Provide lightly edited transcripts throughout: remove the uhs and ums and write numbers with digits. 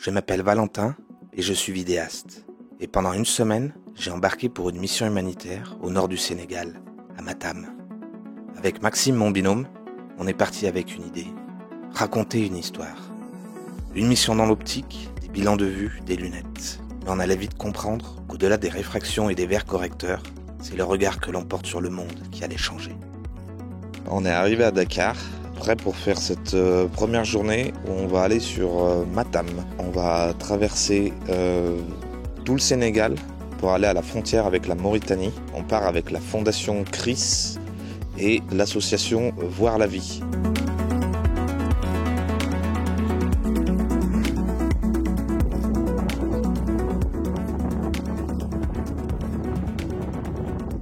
Je m'appelle Valentin et je suis vidéaste. Et pendant une semaine, j'ai embarqué pour une mission humanitaire au nord du Sénégal, à Matam. Avec Maxime, mon binôme, on est parti avec une idée. Raconter une histoire. Une mission dans l'optique, des bilans de vue, des lunettes. Mais on allait vite comprendre qu'au-delà des réfractions et des verres correcteurs, c'est le regard que l'on porte sur le monde qui allait changer. On est arrivé à Dakar, prêt pour faire cette première journée où on va aller sur Matam. On va traverser tout le Sénégal pour aller à la frontière avec la Mauritanie. On part avec la fondation CRIS et l'association Voir la vie.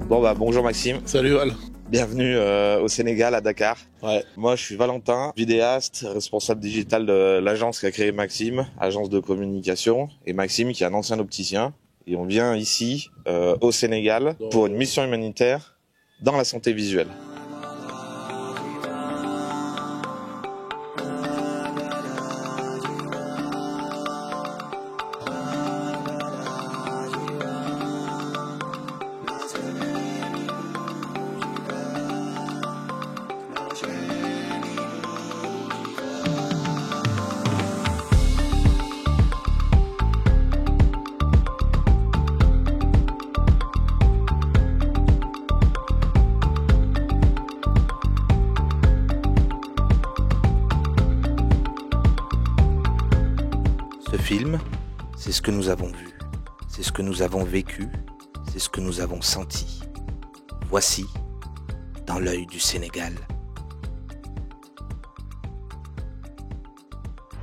Bonjour Maxime. Salut Val. Bienvenue au Sénégal, à Dakar. Ouais. Moi, je suis Valentin, vidéaste, responsable digital de l'agence qu'a créé Maxime, agence de communication. Et Maxime, qui est un ancien opticien. Et on vient ici, au Sénégal, pour une mission humanitaire dans la santé visuelle. Ce film, c'est ce que nous avons vu, c'est ce que nous avons vécu, c'est ce que nous avons senti. Voici, dans l'œil du Sénégal.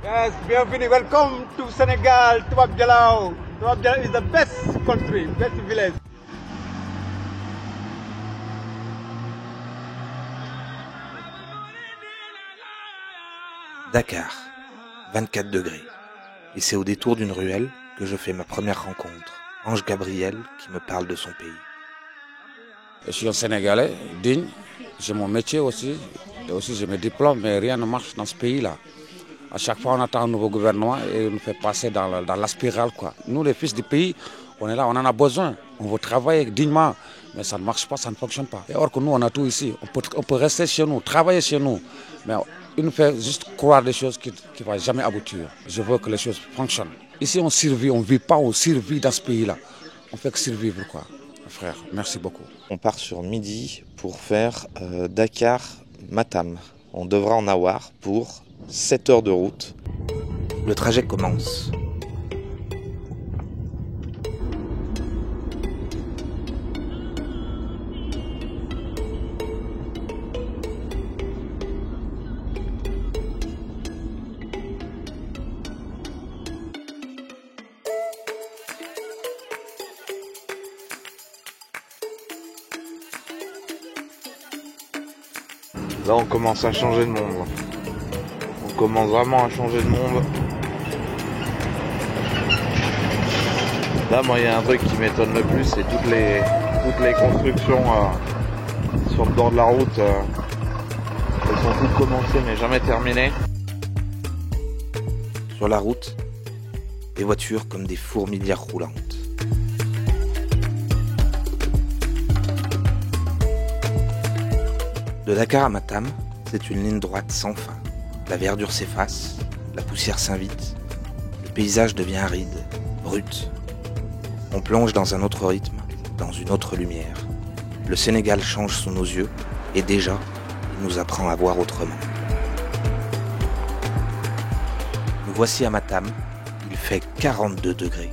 Yes, bienvenue, welcome to Senegal, Toubab Dialaw. Toubab Dialaw is the best country, best village. Dakar, 24 degrés. Et c'est au détour d'une ruelle que je fais ma première rencontre. Ange Gabriel qui me parle de son pays. Je suis un Sénégalais, digne, j'ai mon métier aussi, et aussi j'ai mes diplômes, mais rien ne marche dans ce pays-là. À chaque fois, on attend un nouveau gouvernement et on nous fait passer dans la spirale, quoi. Nous, les fils du pays, on est là, on en a besoin. On veut travailler dignement, mais ça ne marche pas, ça ne fonctionne pas. Et or que nous, on a tout ici. On peut rester chez nous, travailler chez nous, mais il nous fait juste croire des choses qui ne vont jamais aboutir. Je veux que les choses fonctionnent. Ici, on survit, on ne vit pas, on survit dans ce pays-là. On fait que survivre, quoi. Frère, merci beaucoup. On part sur midi pour faire Dakar-Matam. On devra en avoir pour 7 heures de route. Le trajet commence. Là, on commence à changer de monde. On commence vraiment à changer de monde. Là, moi, il y a un truc qui m'étonne le plus, c'est toutes les constructions sur le bord de la route. Elles sont toutes commencées, mais jamais terminées. Sur la route, des voitures comme des fourmilières roulantes. De Dakar à Matam, c'est une ligne droite sans fin. La verdure s'efface, la poussière s'invite, le paysage devient aride, brut. On plonge dans un autre rythme, dans une autre lumière. Le Sénégal change sous nos yeux, et déjà, il nous apprend à voir autrement. Nous voici à Matam, il fait 42 degrés.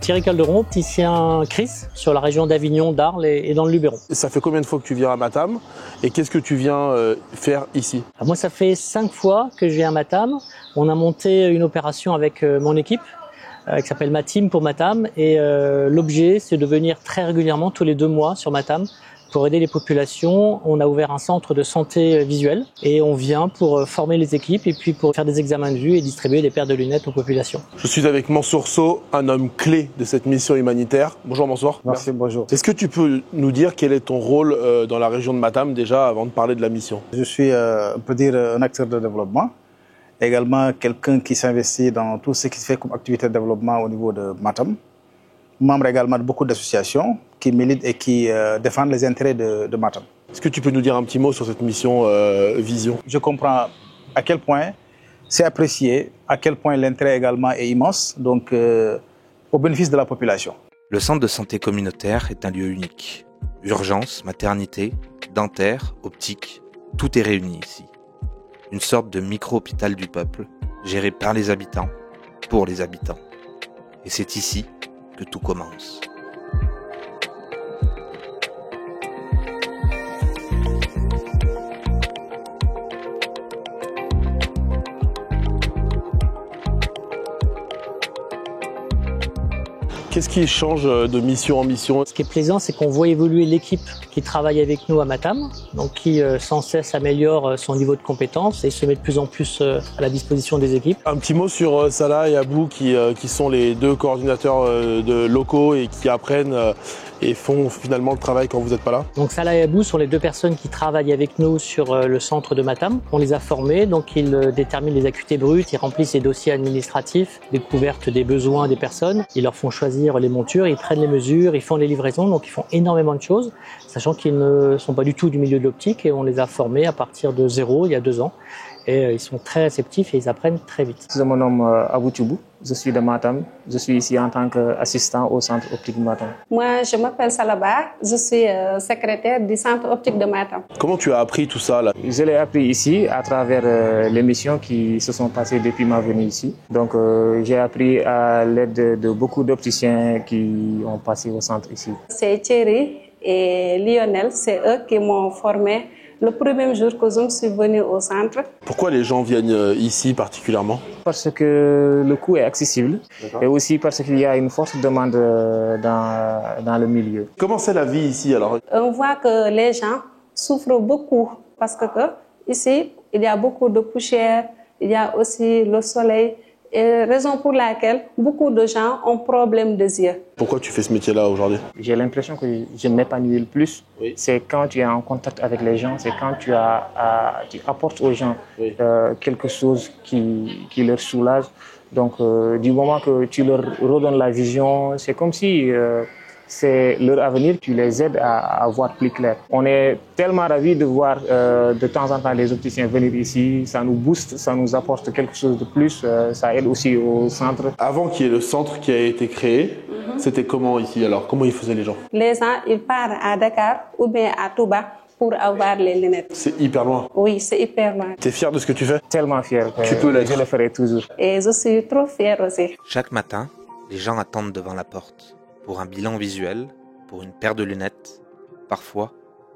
Thierry Calderon, opticien CRIS sur la région d'Avignon, d'Arles et dans le Luberon. Ça fait combien de fois que tu viens à Matam et qu'est-ce que tu viens faire ici? Moi, ça fait 5 fois que je viens à Matam. On a monté une opération avec mon équipe qui s'appelle Ma Team pour Matam et l'objet, c'est de venir très régulièrement, tous les 2 mois sur Matam, Pour aider les populations, on a ouvert un centre de santé visuelle et on vient pour former les équipes et puis pour faire des examens de vue et distribuer des paires de lunettes aux populations. Je suis avec Mansour Sow, un homme clé de cette mission humanitaire. Bonjour Mansour. Merci, bonjour. Est-ce que tu peux nous dire quel est ton rôle dans la région de Matam déjà avant de parler de la mission? Je suis, on peut dire, un acteur de développement. Également quelqu'un qui s'investit dans tout ce qui se fait comme activité de développement au niveau de Matam. Membre également de beaucoup d'associations qui militent et qui défendent les intérêts de Matam. Est-ce que tu peux nous dire un petit mot sur cette mission Vision? Je comprends à quel point c'est apprécié, à quel point l'intérêt également est immense, donc au bénéfice de la population. Le centre de santé communautaire est un lieu unique. Urgence, maternité, dentaire, optique, tout est réuni ici. Une sorte de micro-hôpital du peuple, géré par les habitants, pour les habitants. Et c'est ici que tout commence. Qu'est-ce qui change de mission en mission? Ce qui est plaisant, c'est qu'on voit évoluer l'équipe qui travaille avec nous à Matam, donc qui sans cesse améliore son niveau de compétence et se met de plus en plus à la disposition des équipes. Un petit mot sur Salah et Abou qui sont les deux coordinateurs locaux et qui apprennent et font finalement le travail quand vous n'êtes pas là. Donc Salah et Abou sont les deux personnes qui travaillent avec nous sur le centre de Matam. On les a formés, donc ils déterminent les acuités brutes, ils remplissent les dossiers administratifs, découverte des besoins des personnes, ils leur font choisir les montures, ils prennent les mesures, ils font les livraisons, donc ils font énormément de choses, sachant qu'ils ne sont pas du tout du milieu de l'optique et on les a formés à partir de zéro il y a 2 ans. Et ils sont très réceptifs et ils apprennent très vite. Je me nomme Abou Tchoubou, je suis de Matam. Je suis ici en tant qu'assistant au centre optique de Matam. Moi, je m'appelle Salaba, je suis secrétaire du centre optique de Matam. Comment tu as appris tout ça là? Je l'ai appris ici à travers les missions qui se sont passées depuis ma venue ici. Donc j'ai appris à l'aide de beaucoup d'opticiens qui ont passé au centre ici. C'est Thierry et Lionel, c'est eux qui m'ont formé le premier jour que je suis venue au centre. Pourquoi les gens viennent ici particulièrement? Parce que le coût est accessible et aussi parce qu'il y a une forte demande dans le milieu. Comment c'est la vie ici alors? On voit que les gens souffrent beaucoup parce que ici, il y a beaucoup de poussière, il y a aussi le soleil. Et raison pour laquelle beaucoup de gens ont problème de yeux. Pourquoi tu fais ce métier-là aujourd'hui? J'ai l'impression que je m'épanouis le plus. Oui. C'est quand tu es en contact avec les gens, c'est quand tu apportes aux gens quelque chose qui leur soulage. Donc, du moment que tu leur redonnes la vision, c'est comme si c'est leur avenir, tu les aides à voir plus clair. On est tellement ravis de voir de temps en temps les opticiens venir ici, ça nous booste, ça nous apporte quelque chose de plus, ça aide aussi au centre. Avant qu'il y ait le centre qui a été créé, c'était comment ici alors? Comment ils faisaient les gens? Les gens, ils partent à Dakar ou bien à Touba pour avoir les lunettes. C'est hyper loin. Oui, c'est hyper loin. T'es fier de ce que tu fais? Tellement fier. Tu peux l'être. Je le ferai toujours. Et je suis trop fière aussi. Chaque matin, les gens attendent devant la porte. Pour un bilan visuel, pour une paire de lunettes, parfois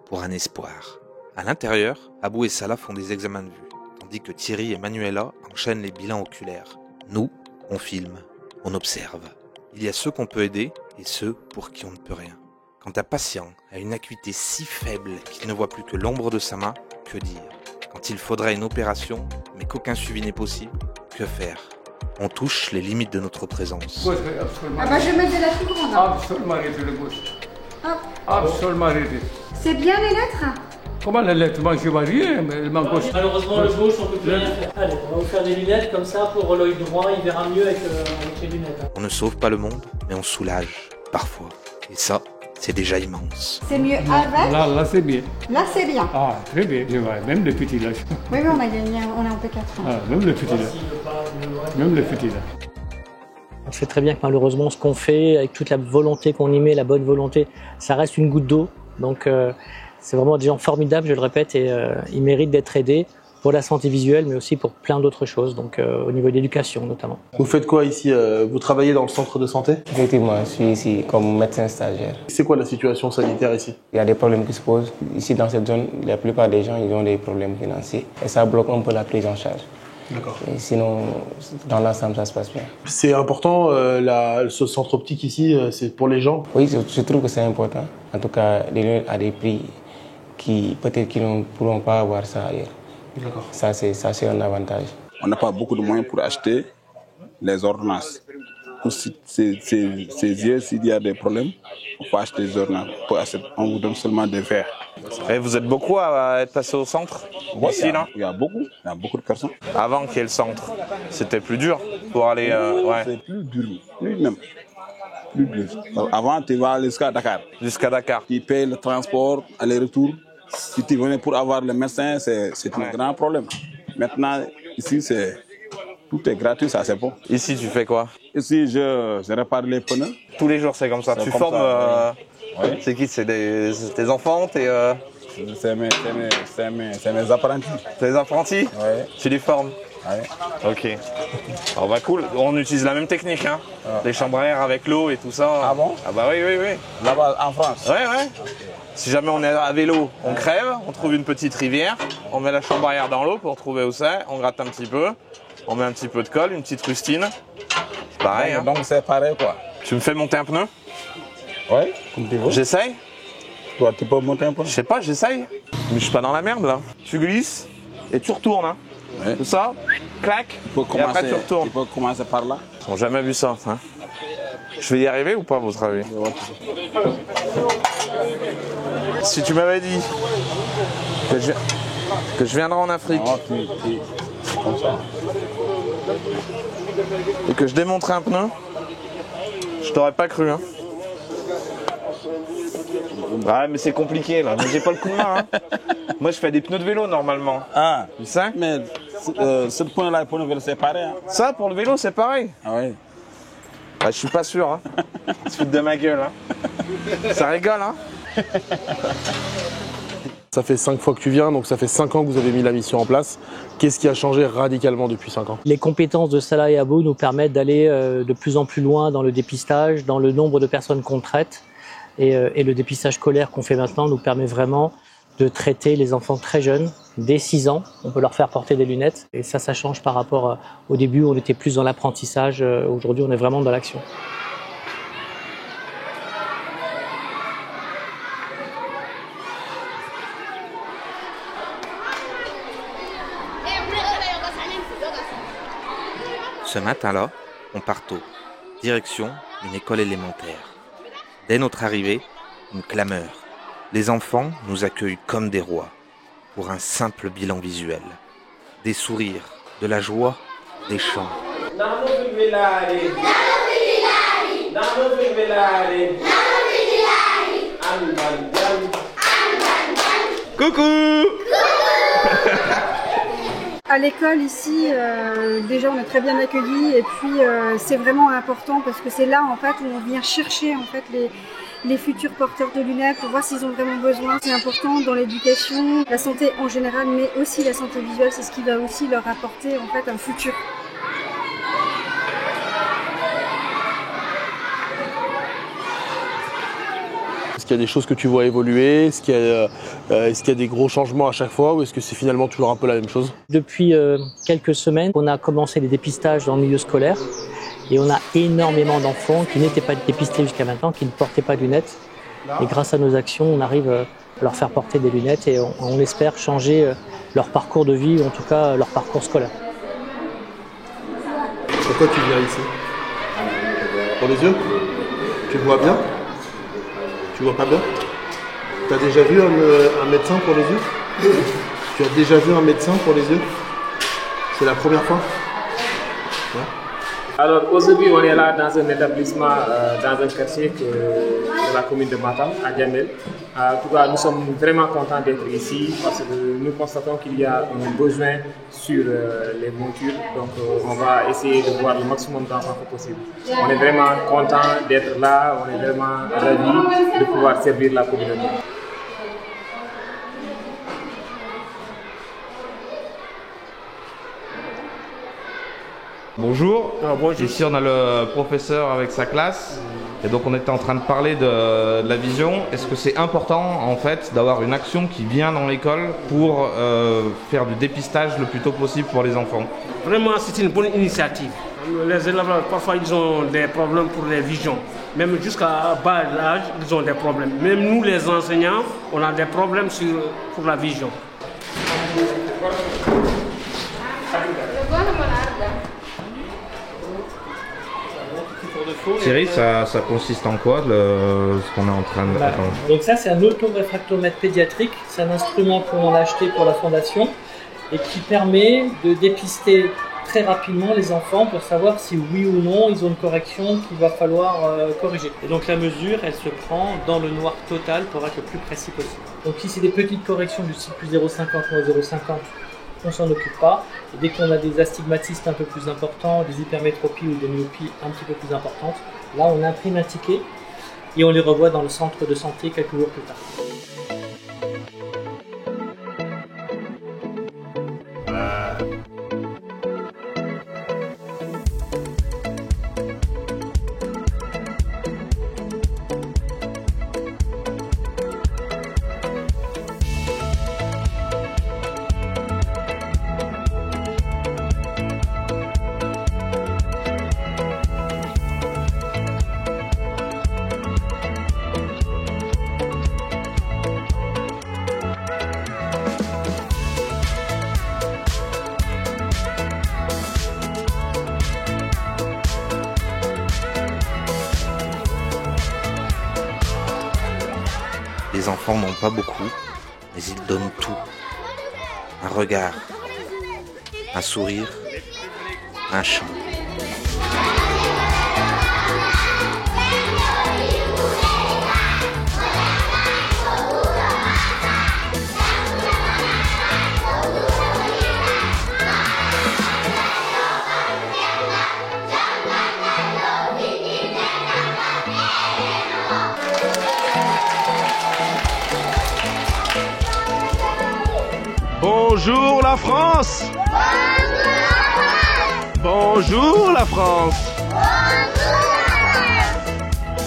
pour un espoir. À l'intérieur, Abou et Salah font des examens de vue, tandis que Thierry et Manuela enchaînent les bilans oculaires. Nous, on filme, on observe. Il y a ceux qu'on peut aider et ceux pour qui on ne peut rien. Quand un patient a une acuité si faible qu'il ne voit plus que l'ombre de sa main, que dire? Quand il faudrait une opération, mais qu'aucun suivi n'est possible, que faire? On touche les limites de notre présence. Ah bah je vais mettre de la plus grande. Absolument arrêtez le gauche. Hop. Absolument arrêtez. C'est bien les lettres? Comment les lettres? Moi je vois rien, mais le gauche. Malheureusement, le gauche, on peut plus rien faire. Allez, on va vous faire des lunettes comme ça pour l'œil droit, il verra mieux avec les lunettes. On ne sauve pas le monde, mais on soulage, parfois. Et ça, c'est déjà immense. C'est mieux avec? Là c'est bien. Là c'est bien. Ah, très bien, je vois. Même le petit là. Oui, on a gagné, on est en P4. Ah, même le petit là. Même le petit là. On sait très bien que malheureusement, ce qu'on fait, avec toute la volonté qu'on y met, la bonne volonté, ça reste une goutte d'eau. Donc c'est vraiment des gens formidables, je le répète, et ils méritent d'être aidés pour la santé visuelle, mais aussi pour plein d'autres choses, donc au niveau de l'éducation notamment. Vous faites quoi ici? Vous travaillez dans le centre de santé? Effectivement, je suis ici comme médecin stagiaire. C'est quoi la situation sanitaire ici? Il y a des problèmes qui se posent. Ici, dans cette zone, la plupart des gens ils ont des problèmes financiers et ça bloque un peu la prise en charge. D'accord. Et sinon, dans l'ensemble, ça se passe bien. C'est important, ce centre optique ici, c'est pour les gens? Oui, je trouve que c'est important. En tout cas, les lunettes à des prix qui peut-être qu'ils ne pourront pas avoir ça ailleurs. D'accord. Ça, c'est un avantage. On n'a pas beaucoup de moyens pour acheter les ordonnances. Pour ces yeux, s'il y a des problèmes, on peut acheter des ordonnances. On vous donne seulement des verres. Et vous êtes beaucoup à être passé au centre ici, là? Il y a beaucoup de personnes. Avant qu'il y ait le centre, c'était plus dur pour aller... C'est plus dur, plus dur. Avant, tu vas jusqu'à Dakar. Jusqu'à Dakar. Tu payes le transport, aller-retour. Si tu venais pour avoir le médecin, c'est un grand problème. Maintenant, ici, tout est gratuit, ça c'est bon. Ici, tu fais quoi? Ici, je répare les pneus. Tous les jours, c'est comme ça. Tu comme formes... ça, oui. C'est qui? C'est tes enfants? C'est mes apprentis. Tes apprentis? Oui. Tu les formes? Oui. Ok. Alors bah cool, on utilise la même technique, hein. Les chambres à air avec l'eau et tout ça. Ah bon? Ah bah oui. Là-bas, en France? Ouais. Okay. Si jamais on est à vélo, on crève, on trouve une petite rivière, on met la chambre à air dans l'eau pour trouver où c'est, on gratte un petit peu, on met un petit peu de colle, une petite rustine. C'est pareil, hein. Donc c'est pareil, quoi. Tu me fais monter un pneu? Oui, comme tu veux. J'essaye? Toi, tu peux monter un peu? Je sais pas, j'essaye. Mais je suis pas dans la merde, là. Tu glisses et tu retournes, hein. Oui. Tout ça, clac, et après tu retournes. Tu peux commencer par là. Ils n'ont jamais vu ça, hein. Je vais y arriver ou pas, à votre avis? Si tu m'avais dit que je viendrais en Afrique comme ça. et que je démonterais un pneu, je t'aurais pas cru, hein. Ouais, mais c'est compliqué là, mais j'ai pas le coup de main, hein. Moi je fais des pneus de vélo normalement. Ah, tu sais? Mais ce point-là, pour le vélo, c'est pareil, hein. Ça, pour le vélo, c'est pareil? Ah oui. Bah, je suis pas sûr, hein. Tu te fous de ma gueule, hein. Ça rigole, hein. Ça fait 5 fois que tu viens, donc ça fait 5 ans que vous avez mis la mission en place. Qu'est-ce qui a changé radicalement depuis 5 ans? Les compétences de Salah et Abou nous permettent d'aller de plus en plus loin dans le dépistage, dans le nombre de personnes qu'on traite. Et le dépistage scolaire qu'on fait maintenant nous permet vraiment de traiter les enfants très jeunes, dès 6 ans. On peut leur faire porter des lunettes. Et ça change par rapport au début où on était plus dans l'apprentissage. Aujourd'hui, on est vraiment dans l'action. Ce matin-là, on part tôt. Direction une école élémentaire. Dès notre arrivée, une clameur. Les enfants nous accueillent comme des rois, pour un simple bilan visuel. Des sourires, de la joie, des chants. Coucou. À l'école ici, déjà on est très bien accueillis et puis c'est vraiment important parce que c'est là en fait où on vient chercher en fait les futurs porteurs de lunettes pour voir s'ils ont vraiment besoin. C'est important dans l'éducation, la santé en général, mais aussi la santé visuelle, c'est ce qui va aussi leur apporter en fait un futur. Est-ce qu'il y a des choses que tu vois évoluer? Est-ce qu'il y a des gros changements à chaque fois ou est-ce que c'est finalement toujours un peu la même chose? Depuis quelques semaines, on a commencé les dépistages dans le milieu scolaire et on a énormément d'enfants qui n'étaient pas dépistés jusqu'à maintenant, qui ne portaient pas de lunettes. Et grâce à nos actions, on arrive à leur faire porter des lunettes et on espère changer leur parcours de vie ou en tout cas leur parcours scolaire. Pourquoi tu viens ici? Pour les yeux? Tu vois bien? Tu vois pas bien? Tu as déjà vu un médecin pour les yeux? Tu as déjà vu un médecin pour les yeux? C'est la première fois? Ouais. Alors aujourd'hui on est là dans un établissement, dans un quartier de la commune de Matam, à Diamel. En tout cas nous sommes vraiment contents d'être ici parce que nous constatons qu'il y a un besoin sur les montures. Donc on va essayer de voir le maximum d'enfants possible. On est vraiment contents d'être là, on est vraiment ravis de pouvoir servir la communauté. Bonjour. Bonjour. Ici on a le professeur avec sa classe. Et donc on était en train de parler de la vision. Est-ce que c'est important en fait d'avoir une action qui vient dans l'école pour faire du dépistage le plus tôt possible pour les enfants? Vraiment, c'est une bonne initiative. Les élèves, parfois, ils ont des problèmes pour les visions. Même jusqu'à bas âge, ils ont des problèmes. Même nous, les enseignants, on a des problèmes pour la vision. Thierry, ça consiste en quoi ce qu'on est en train de... Donc ça, c'est un autoréfractomètre pédiatrique. C'est un instrument qu'on a acheté pour la fondation et qui permet de dépister très rapidement les enfants pour savoir si oui ou non ils ont une correction qu'il va falloir corriger. Et donc la mesure, elle se prend dans le noir total pour être le plus précis possible. Donc si c'est des petites corrections du style plus 0,50 ou 0,50, on s'en occupe pas. Et dès qu'on a des astigmatismes un peu plus importants, des hypermétropies ou des myopies un petit peu plus importantes, là on imprime un ticket et on les revoit dans le centre de santé quelques jours plus tard. Les enfants n'ont pas beaucoup, mais ils donnent tout. Un regard, un sourire, un chant. Bonjour la France! Bonjour la France!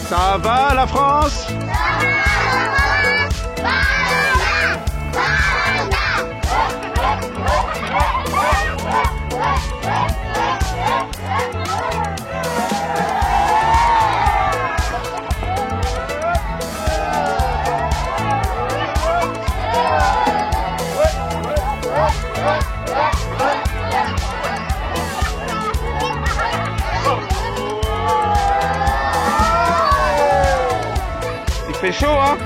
Ça va la France? Il fait chaud, hein?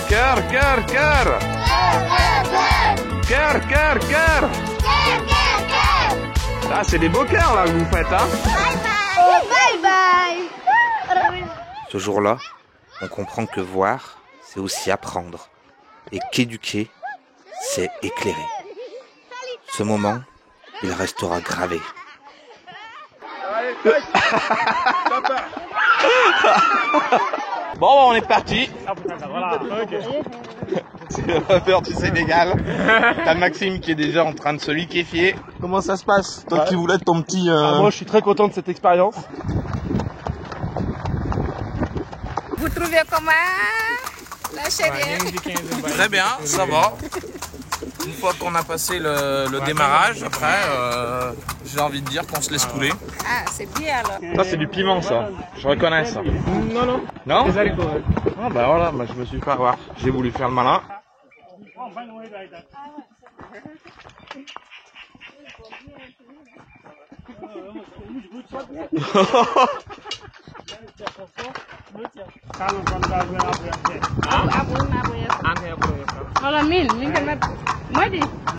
Cœur, cœur, cœur! Cœur, cœur, cœur! Ah, c'est des beaux cœurs là que vous faites, hein? Bye bye! Ce jour-là, on comprend que voir, c'est aussi apprendre. Et qu'éduquer, c'est éclairer. Ce moment, il restera gravé. Bon, on est parti. C'est le rappeur du Sénégal. T'as Maxime qui est déjà en train de se liquéfier. Comment ça se passe? Toi qui voulais ton petit... Moi, je suis très content de cette expérience. Vous trouvez comment la chérie? Très bien, ça va. Une fois qu'on a passé le démarrage, après, j'ai envie de dire qu'on se laisse couler. Ah, c'est bien alors. Ça c'est du piment ça, je reconnais ça. Non, non. Non? Des haricots. Ah bah voilà, bah, je me suis fait avoir. J'ai voulu faire le malin.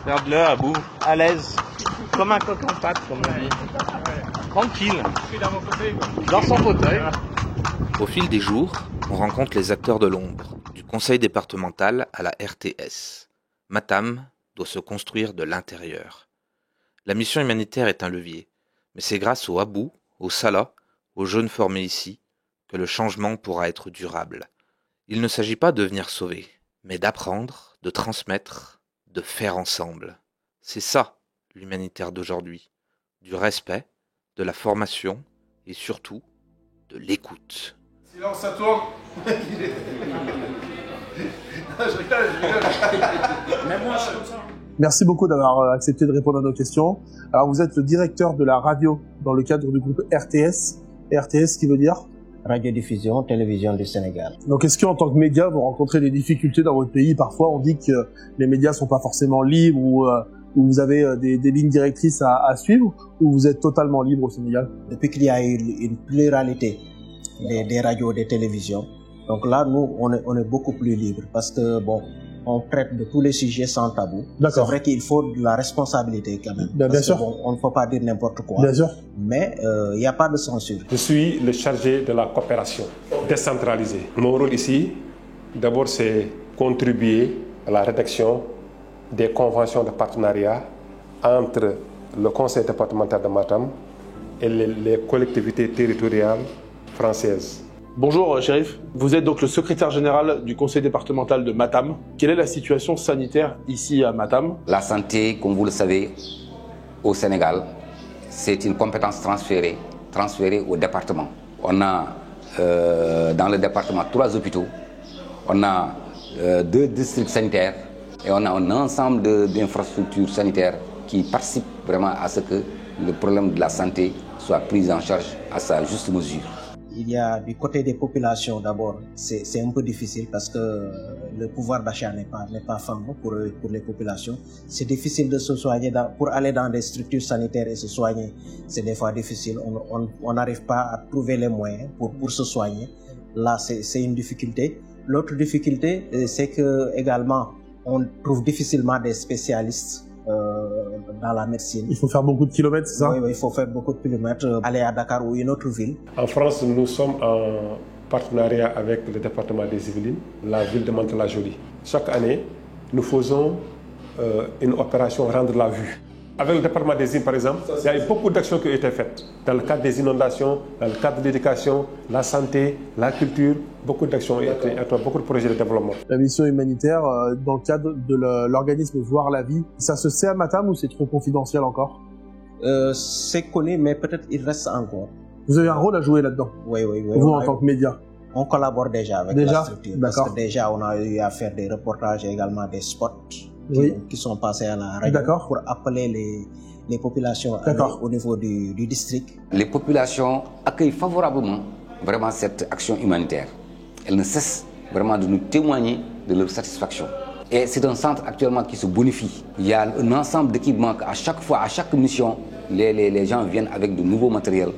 Regarde-le à bout, à l'aise. Comme un coq en pâte, comme on dit. Tranquille. Dans son fauteuil. Au fil des jours, on rencontre les acteurs de l'ombre, du conseil départemental à la RTS. Matam doit se construire de l'intérieur. La mission humanitaire est un levier, mais c'est grâce au Abou, au Salah, aux jeunes formés ici, que le changement pourra être durable. Il ne s'agit pas de venir sauver, mais d'apprendre, de transmettre, de faire ensemble. C'est ça, l'humanitaire d'aujourd'hui. Du respect, de la formation et surtout de l'écoute. Silence, ça tourne. Je rigole. Mais moi, je suis comme ça. Merci beaucoup d'avoir accepté de répondre à nos questions. Alors, vous êtes le directeur de la radio dans le cadre du groupe RTS. RTS, qui veut dire Radiodiffusion, télévision du Sénégal. Donc, est-ce qu'en tant que média, vous rencontrez des difficultés dans votre pays? Parfois, on dit que les médias sont pas forcément libres ou vous avez des lignes directrices à suivre, ou vous êtes totalement libre au Sénégal? Depuis qu'il y a eu une pluralité des radios, des télévisions, donc là, nous, on est beaucoup plus libre parce que, bon, on traite de tous les sujets sans tabou. C'est vrai qu'il faut de la responsabilité quand même. Bien sûr. Bon, on ne peut pas dire n'importe quoi. Bien sûr. Mais il n'y a pas de censure. Je suis le chargé de la coopération décentralisée. Mon rôle ici, d'abord, c'est contribuer à la rédaction des conventions de partenariat entre le conseil départemental de Matam et les collectivités territoriales françaises. Bonjour Chérif, vous êtes donc le secrétaire général du conseil départemental de Matam. Quelle est la situation sanitaire ici à Matam? La santé, comme vous le savez, au Sénégal, c'est une compétence transférée au département. On a dans le département 3 hôpitaux, on a 2 districts sanitaires et on a un ensemble d'infrastructures sanitaires qui participent vraiment à ce que le problème de la santé soit pris en charge à sa juste mesure. Il y a du côté des populations d'abord, c'est un peu difficile parce que le pouvoir d'achat n'est pas fameux pour les populations. C'est difficile de se soigner, pour aller dans des structures sanitaires et se soigner, c'est des fois difficile. On n'arrive pas à trouver les moyens pour se soigner. Là, c'est une difficulté. L'autre difficulté, c'est que également, on trouve difficilement des spécialistes dans la médecine. Il faut faire beaucoup de kilomètres, c'est ça? Oui, il faut faire beaucoup de kilomètres, aller à Dakar ou une autre ville. En France, nous sommes en partenariat avec le département des Yvelines, la ville de Mantes-la-Jolie. Chaque année, nous faisons une opération Rendre la vue. Avec le département des Yvelines, par exemple, il y a eu beaucoup d'actions qui ont été faites. Dans le cadre des inondations, dans le cadre de l'éducation, la santé, la culture, beaucoup d'actions ont été faites, beaucoup de projets de développement. La mission humanitaire, dans le cadre de l'organisme Voir la vie, ça se sait à Matam ou c'est trop confidentiel encore? C'est connu, mais peut-être il reste encore. Vous avez un rôle à jouer là-dedans? Oui. Vous, en tant que média? On collabore déjà avec la structure. Parce que déjà, on a eu à faire des reportages et également des spots qui sont passés à la radio pour appeler les populations au niveau du district. Les populations accueillent favorablement vraiment cette action humanitaire. Elles ne cessent vraiment de nous témoigner de leur satisfaction. Et c'est un centre actuellement qui se bonifie. Il y a un ensemble d'équipements à chaque fois, à chaque mission, les gens viennent avec de nouveaux matériels.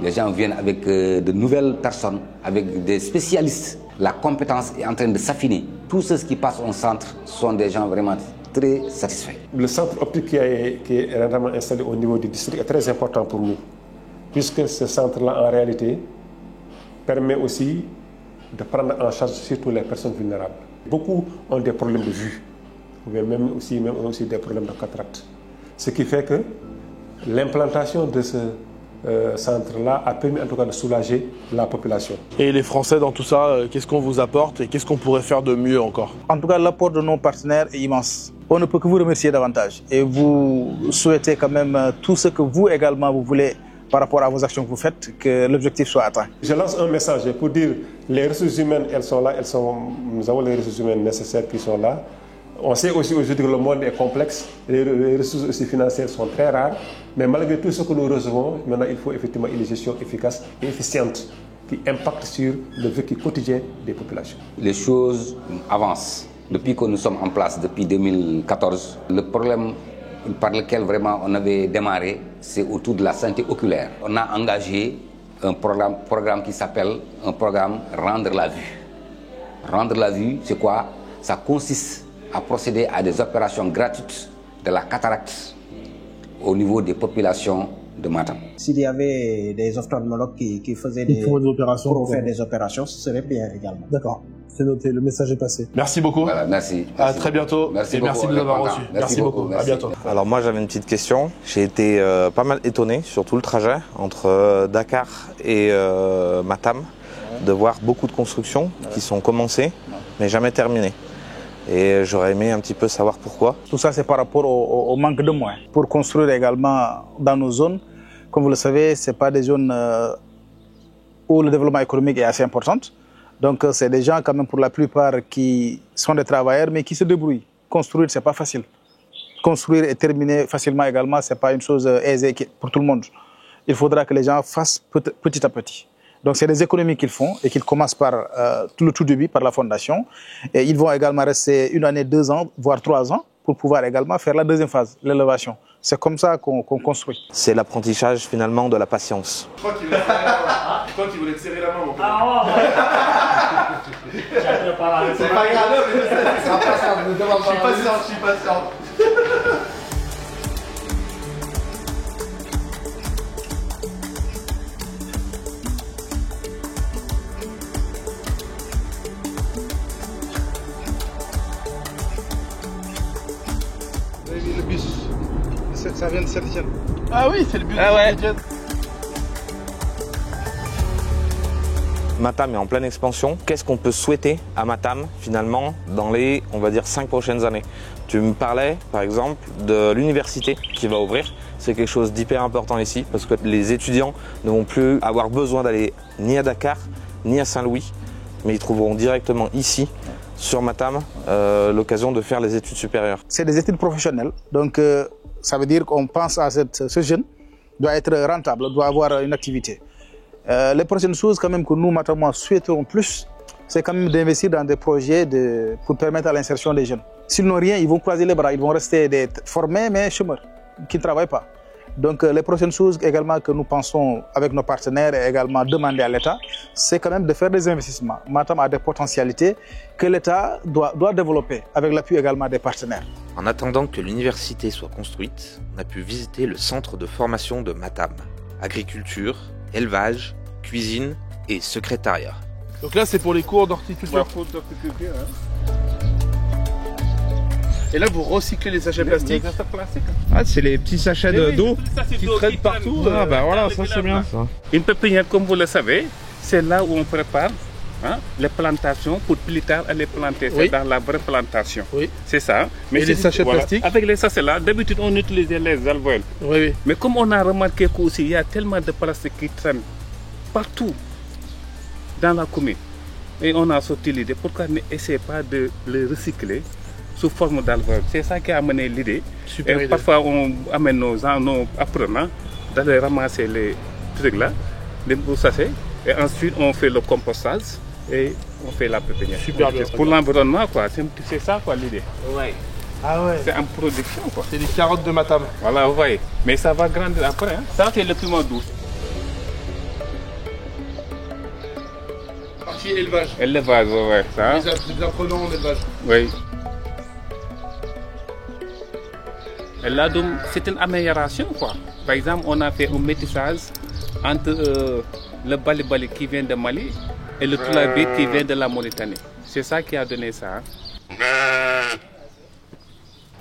Les gens viennent avec de nouvelles personnes, avec des spécialistes. La compétence est en train de s'affiner. Tous ceux qui passent au centre sont des gens vraiment très satisfaits. Le centre optique qui est récemment installé au niveau du district est très important pour nous, puisque ce centre-là, en réalité, permet aussi de prendre en charge surtout les personnes vulnérables. Beaucoup ont des problèmes de vue, mais même aussi des problèmes de cataracte. Ce qui fait que l'implantation de ce centre-là a permis en tout cas de soulager la population. Et les Français dans tout ça, qu'est-ce qu'on vous apporte et qu'est-ce qu'on pourrait faire de mieux encore? En tout cas, l'apport de nos partenaires est immense. On ne peut que vous remercier davantage et vous souhaiter quand même tout ce que vous également vous voulez par rapport à vos actions que vous faites, que l'objectif soit atteint. Je lance un message pour dire les ressources humaines, elles sont là, nous avons les ressources humaines nécessaires qui sont là. On sait aussi aujourd'hui que le monde est complexe, les ressources aussi financières sont très rares, mais malgré tout ce que nous recevons, maintenant il faut effectivement une gestion efficace et efficiente qui impacte sur le vécu quotidien des populations. Les choses avancent. Depuis que nous sommes en place, depuis 2014, le problème par lequel vraiment on avait démarré, c'est autour de la santé oculaire. On a engagé un programme qui s'appelle un programme Rendre la vue. Rendre la vue, c'est quoi? Ça consiste à procéder à des opérations gratuites de la cataracte au niveau des populations de Matam. S'il y avait des ophtalmologues qui faisaient des opérations pour faire des opérations, ce serait bien également. D'accord, c'est noté, le message est passé. Merci beaucoup. Voilà, merci. À très bientôt. Merci et beaucoup, merci de nous avoir reçus. Merci beaucoup. Merci. À bientôt. Alors moi j'avais une petite question. J'ai été pas mal étonné sur tout le trajet entre Dakar et Matam de voir beaucoup de constructions qui sont commencées mais jamais terminées. et j'aurais aimé un petit peu savoir pourquoi. Tout ça, c'est par rapport au manque de moyens. Pour construire également dans nos zones, comme vous le savez, ce n'est pas des zones où le développement économique est assez important. Donc, c'est des gens, quand même, pour la plupart, qui sont des travailleurs, mais qui se débrouillent. Construire, ce n'est pas facile. Construire et terminer facilement également, ce n'est pas une chose aisée pour tout le monde. Il faudra que les gens fassent petit à petit. Donc, c'est des économies qu'ils font et qu'ils commencent par le tout début, par la fondation. Et ils vont également rester 1 année, 2 ans, voire 3 ans, pour pouvoir également faire la deuxième phase, l'élévation. C'est comme ça qu'on construit. C'est l'apprentissage finalement de la patience. Je crois qu'il voulait te serrer la main, mon pote. C'est pas grave, je suis patient. Le bus, ça vient de Saint-Étienne. Ah oui, c'est le bus de Saint-Étienne. Matam est en pleine expansion. Qu'est-ce qu'on peut souhaiter à Matam, finalement, dans les, on va dire, 5 prochaines années? Tu me parlais, par exemple, de l'université qui va ouvrir. C'est quelque chose d'hyper important ici, parce que les étudiants ne vont plus avoir besoin d'aller ni à Dakar, ni à Saint-Louis, mais ils trouveront directement ici, sur Matam, l'occasion de faire les études supérieures. C'est des études professionnelles, donc ça veut dire qu'on pense à ce jeune doit être rentable, doit avoir une activité. Les prochaines choses quand même que nous, Matamois, souhaitons plus, c'est quand même d'investir dans des projets pour permettre à l'insertion des jeunes. S'ils n'ont rien, ils vont croiser les bras, ils vont rester formés mais chômeurs, qui ne travaillent pas. Donc les prochaines choses également que nous pensons avec nos partenaires et également demander à l'État, c'est quand même de faire des investissements. Matam a des potentialités que l'État doit développer avec l'appui également des partenaires. En attendant que l'université soit construite, on a pu visiter le centre de formation de Matam. Agriculture, élevage, cuisine et secrétariat. Donc là, c'est pour les cours d'horticulture. Et là, vous recyclez les sachets plastiques. Ah, c'est les petits sachets d'eau qui traînent partout. Ah, bah voilà, ça c'est bien ça. Une pépinière, comme vous le savez, c'est là où on prépare les plantations pour plus tard aller planter. C'est dans la vraie plantation. Oui. C'est ça. Mais et les sachets plastiques? Avec les sachets là, d'habitude on utilisait les alvéoles. Oui. Mais comme on a remarqué qu'il y a tellement de plastique qui traînent partout dans la commune, et on a sorti l'idée, pourquoi n'essayer pas de les recycler sous forme d'alvéoles? C'est ça qui a amené l'idée. Et parfois on amène nos apprenants d'aller ramasser les trucs là, les sachets, et ensuite on fait le compostage et on fait la pépinière. Super bien. Pour l'environnement, quoi. C'est ça quoi l'idée. Ouais. Ah ouais. C'est en production quoi. C'est des carottes de Matam. Voilà, vous voyez. Mais ça va grandir après. Ça c'est le piment doux. Partie élevage. Élevage, ouais. Ça. Les apprenants en élevage. Oui. Et là, c'est une amélioration quoi. Par exemple, on a fait un métissage entre le bali-bali qui vient de Mali et le toulabi qui vient de la Mauritanie. C'est ça qui a donné ça.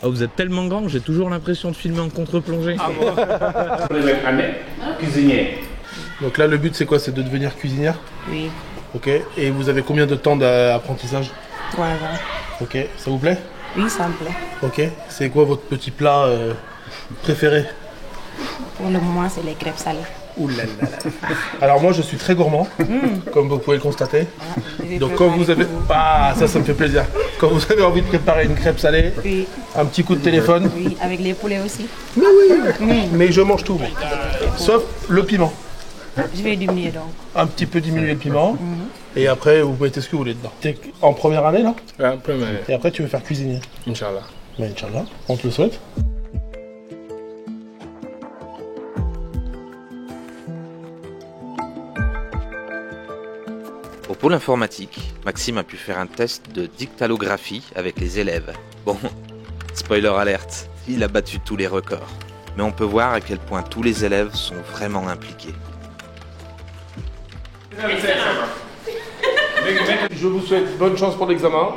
Oh, vous êtes tellement grand, j'ai toujours l'impression de filmer en contre-plongée. Ah bon. Première année, cuisinier. Donc là, le but, c'est quoi? C'est de devenir cuisinière? Oui. Ok. Et vous avez combien de temps d'apprentissage? 3 ans. Ok. Ça vous plaît? Oui, ça me plaît. Ok. C'est quoi votre petit plat préféré? Pour le moment, c'est les crêpes salées. Ouh là là là. Alors moi, je suis très gourmand, comme vous pouvez le constater. Donc quand vous avez... Ah, ça me fait plaisir. Quand vous avez envie de préparer une crêpe salée, oui. Un petit coup de téléphone. Oui, avec les poulets aussi. Mais oui, mais je mange tout. Sauf le piment. Je vais diminuer donc. Un petit peu diminuer le piment. Et après, vous mettez ce que vous voulez dedans. T'es en première année, là? Ouais, en première année. Et après, tu veux faire cuisinier? Inch'Allah. Mais Inch'Allah, on te le souhaite. Au pôle informatique, Maxime a pu faire un test de dictalographie avec les élèves. Bon, spoiler alerte, il a battu tous les records. Mais on peut voir à quel point tous les élèves sont vraiment impliqués. Je vous souhaite bonne chance pour l'examen.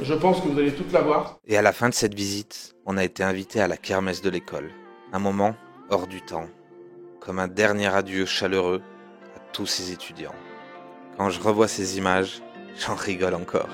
Je pense que vous allez toutes l'avoir. Et à la fin de cette visite, on a été invité à la kermesse de l'école. Un moment hors du temps, comme un dernier adieu chaleureux à tous ces étudiants. Quand je revois ces images, j'en rigole encore.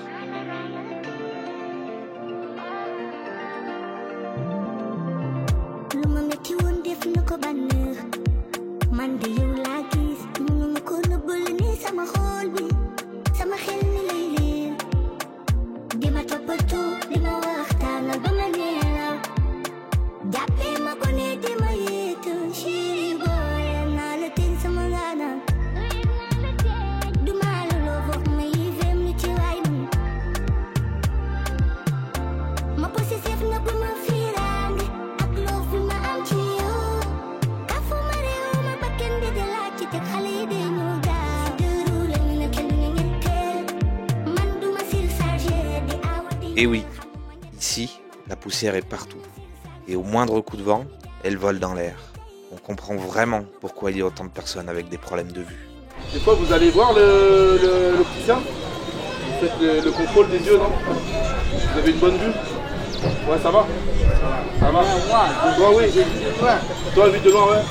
Et oui, ici, la poussière est partout. Et au moindre coup de vent, elle vole dans l'air. On comprend vraiment pourquoi il y a autant de personnes avec des problèmes de vue. Des fois, vous allez voir le poussin. Vous faites le contrôle des yeux, non? Vous avez une bonne vue? Ouais, ça va? Ça va? Toi, oui. Toi, vue de loin, ouais.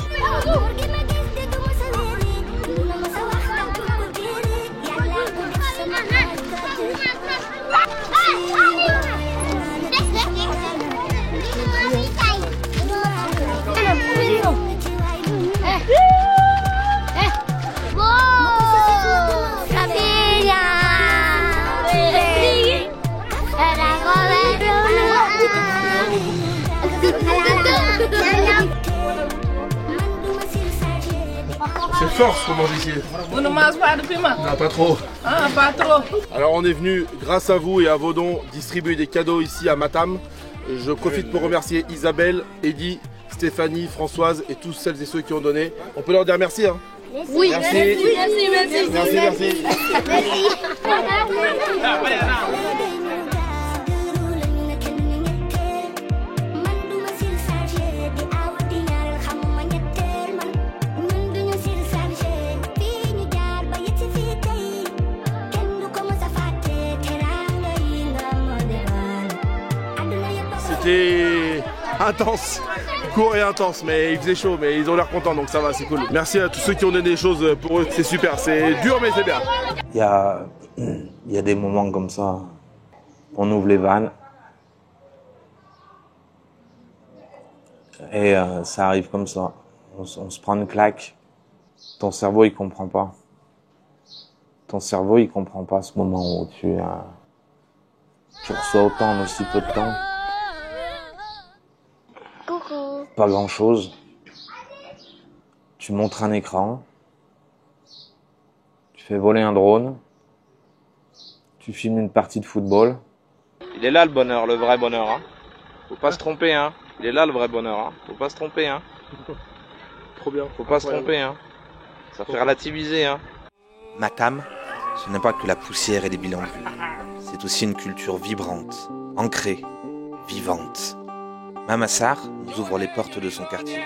C'est force qu'on mange ici. Vous ne mangez pas de piment? Non, pas trop. Ah, pas trop. Alors on est venu, grâce à vous et à vos dons, distribuer des cadeaux ici à Matam. Je profite pour remercier Isabelle, Eddy, Stéphanie, Françoise et tous celles et ceux qui ont donné. On peut leur dire merci, hein? Oui, merci. Merci. C'était intense, court et intense, mais il faisait chaud, mais ils ont l'air contents, donc ça va, c'est cool. Merci à tous ceux qui ont donné des choses pour eux, c'est super, c'est dur mais c'est bien. Il y a des moments comme ça, on ouvre les vannes et ça arrive comme ça, on se prend une claque, ton cerveau il comprend pas. Ton cerveau il comprend pas ce moment où tu reçois autant en aussi peu de temps. Pas grand chose. Tu montres un écran. Tu fais voler un drone. Tu filmes une partie de football. Il est là le bonheur, le vrai bonheur. Hein. Faut pas se tromper, hein. Il est là le vrai bonheur. Hein. Faut pas se tromper, hein. Trop bien. Faut pas se tromper, hein. Ça fait relativiser, hein. Matam, ce n'est pas que la poussière et des bilans de vue. C'est aussi une culture vibrante, ancrée, vivante. Mama Sarr nous ouvre les portes de son quartier.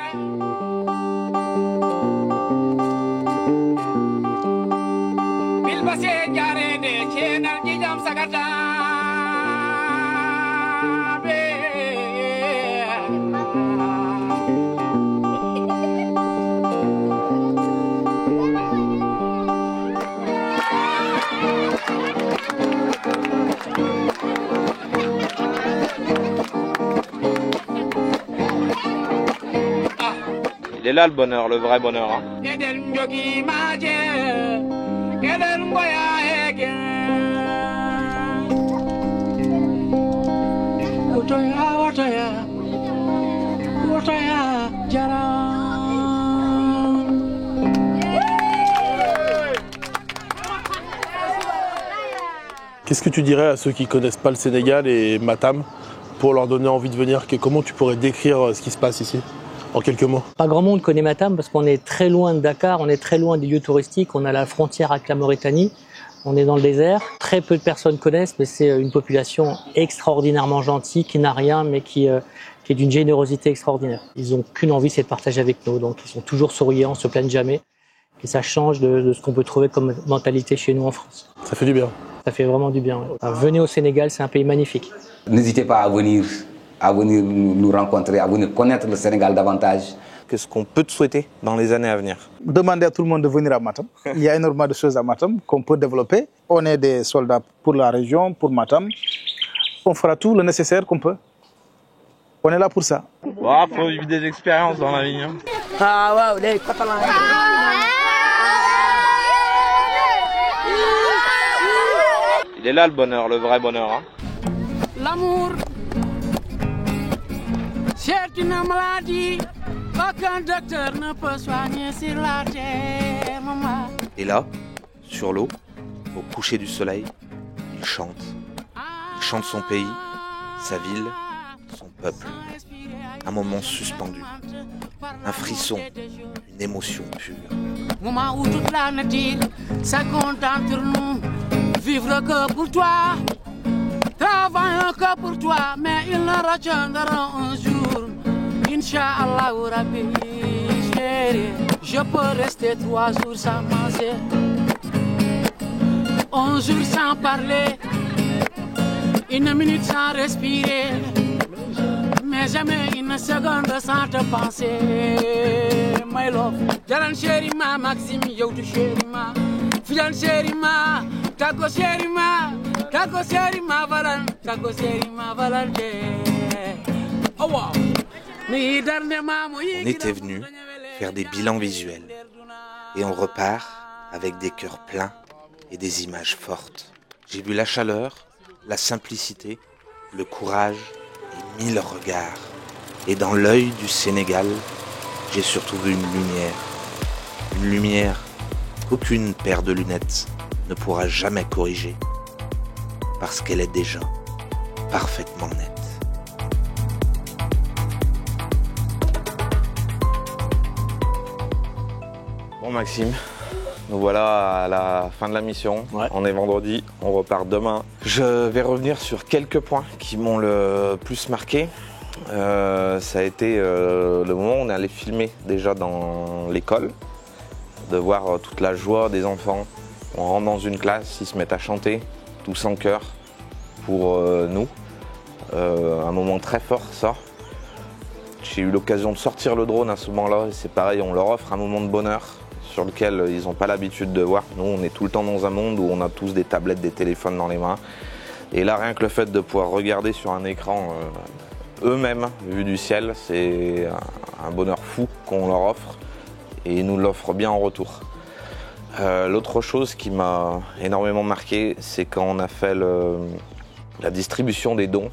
Il est là le bonheur, le vrai bonheur. Hein. Qu'est-ce que tu dirais à ceux qui ne connaissent pas le Sénégal et Matam pour leur donner envie de venir? Comment tu pourrais décrire ce qui se passe ici en quelques mots? Pas grand monde connaît Matam parce qu'on est très loin de Dakar, on est très loin des lieux touristiques, on a la frontière avec la Mauritanie, on est dans le désert. Très peu de personnes connaissent, mais c'est une population extraordinairement gentille, qui n'a rien, mais qui est d'une générosité extraordinaire. Ils n'ont qu'une envie, c'est de partager avec nous, donc ils sont toujours souriants, se plaignent jamais. Et ça change de ce qu'on peut trouver comme mentalité chez nous en France. Ça fait du bien. Ça fait vraiment du bien. Ouais. Venez au Sénégal, c'est un pays magnifique. N'hésitez pas à venir nous rencontrer, à venir connaître le Sénégal davantage. Qu'est-ce qu'on peut te souhaiter dans les années à venir? Demandez à tout le monde de venir à Matam. Il y a énormément de choses à Matam qu'on peut développer. On est des soldats pour la région, pour Matam. On fera tout le nécessaire qu'on peut. On est là pour ça. Wow, faut vivre des expériences dans la vie. Hein. Ah, wow, les Catalans. Il est là le bonheur, le vrai bonheur. Hein. L'amour, c'est une maladie qu'aucun docteur ne peut soigner sur la terre, maman. Et là, sur l'eau, au coucher du soleil, il chante. Il chante son pays, sa ville, son peuple. Un moment suspendu, un frisson, une émotion pure. Moment où toute la nature se contente pour nous, vivre que pour toi, travailler que pour toi, mais ils ne retiendront un jour. Inch'Allah, Rabbi, chérie, je peux rester 3 jours sans manger, 1 jour sans parler, 1 minute sans respirer, mais jamais 1 seconde sans te penser, my love. Jalan chérie ma, Maxime, yow tu chérie ma, fiyan chérie ma, tako chérie ma, valan, tako chérie ma, valante. Oh wow. On était venu faire des bilans visuels et on repart avec des cœurs pleins et des images fortes. J'ai vu la chaleur, la simplicité, le courage et 1000 regards. Et dans l'œil du Sénégal, j'ai surtout vu une lumière qu'aucune paire de lunettes ne pourra jamais corriger parce qu'elle est déjà parfaitement nette. Bon Maxime, nous voilà à la fin de la mission. Ouais. On est vendredi, on repart demain. Je vais revenir sur quelques points qui m'ont le plus marqué. Ça a été le moment où on est allé filmer déjà dans l'école, de voir toute la joie des enfants. On rentre dans une classe, ils se mettent à chanter, tous en chœur, pour nous. Un moment très fort ça. J'ai eu l'occasion de sortir le drone à ce moment-là, et c'est pareil, on leur offre un moment de bonheur sur lequel ils n'ont pas l'habitude de voir. Nous, on est tout le temps dans un monde où on a tous des tablettes, des téléphones dans les mains. Et là, rien que le fait de pouvoir regarder sur un écran eux-mêmes, vu du ciel, c'est un bonheur fou qu'on leur offre et ils nous l'offrent bien en retour. L'autre chose qui m'a énormément marqué, c'est quand on a fait la distribution des dons.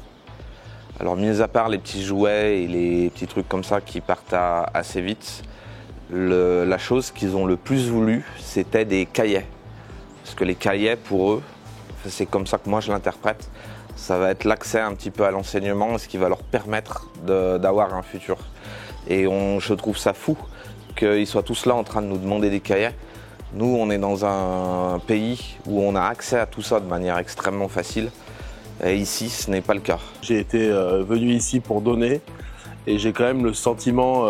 Alors, mis à part les petits jouets et les petits trucs comme ça qui partent assez vite, la chose qu'ils ont le plus voulu, c'était des cahiers. Parce que les cahiers, pour eux, c'est comme ça que moi je l'interprète, ça va être l'accès un petit peu à l'enseignement, ce qui va leur permettre d'avoir un futur. Et je trouve ça fou qu'ils soient tous là en train de nous demander des cahiers. Nous, on est dans un pays où on a accès à tout ça de manière extrêmement facile. Et ici, ce n'est pas le cas. J'ai été venu ici pour donner. Et j'ai quand même le sentiment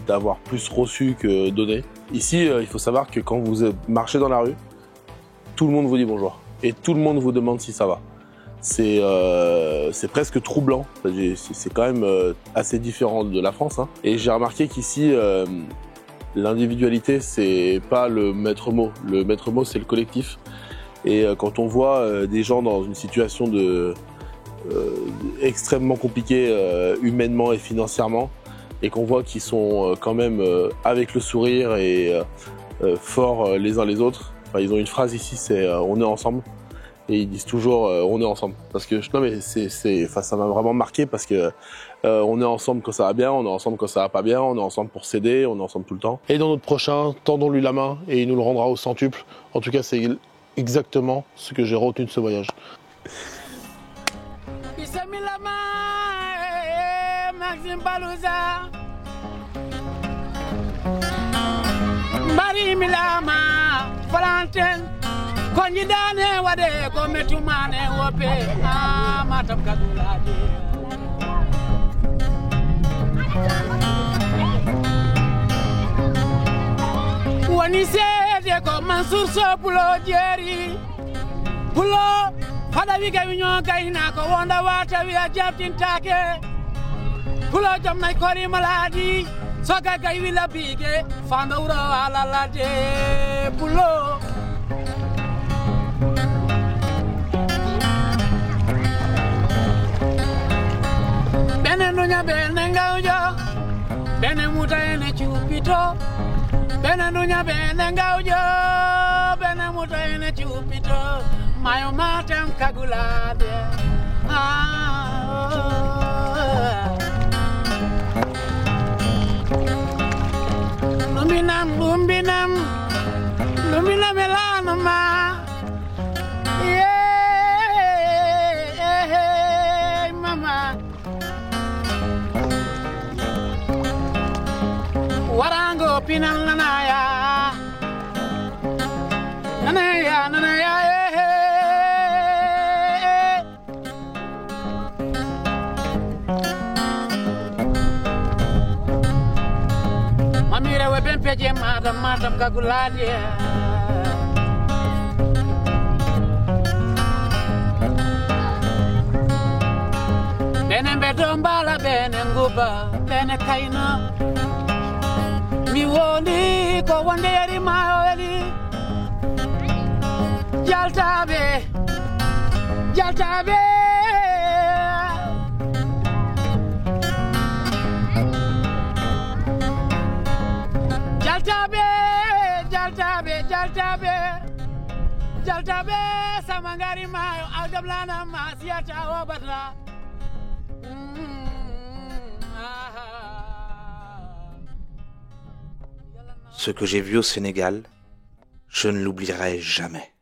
d'avoir plus reçu que donné. Ici, il faut savoir que quand vous marchez dans la rue, tout le monde vous dit bonjour. Et tout le monde vous demande si ça va. C'est presque troublant. C'est quand même assez différent de la France. Hein. Et j'ai remarqué qu'ici, l'individualité, c'est pas le maître mot. Le maître mot, c'est le collectif. Et quand on voit des gens dans une situation extrêmement compliqué humainement et financièrement, et qu'on voit qu'ils sont quand même avec le sourire et forts les uns les autres. Enfin, ils ont une phrase ici, c'est on est ensemble, et ils disent toujours on est ensemble. Parce que non mais ça m'a vraiment marqué parce que on est ensemble quand ça va bien, on est ensemble quand ça va pas bien, on est ensemble pour s'aider, on est ensemble tout le temps. Et dans notre prochain, tendons-lui la main et il nous le rendra au centuple. En tout cas, c'est exactement ce que j'ai retenu de ce voyage. Maxime Balouza Mbari Milama Valentin Konji Dane Wade Kometumane Wope Matam Kadulade Wani Sede Ko Mansour Sopulo Jerry Pulo Hada Vika Vinyo Kaina Ko Wanda Wata Via Japtin Take Pulo jam nay kori maladi soga gay wila bige fanda uro ala la de pulo bene nunya bene ngaujo bene muta ene chupito bene nunya bene ngaujo bene muta ene Jupiter mayo matam kagulade lumbinam lumbinam lumbinam elanama yeah mama warango pinal nanaya nanaya nanaya mamire we ben peje madam madam kagulade bene bedombala bene nguba bene kaina mi woni ko wonde yari mayo eli jaltabe jaltabe jaltabe jaltabe jaltabe jaltabe samangari mayo algablana masiata obadla Ce que j'ai vu au Sénégal, je ne l'oublierai jamais.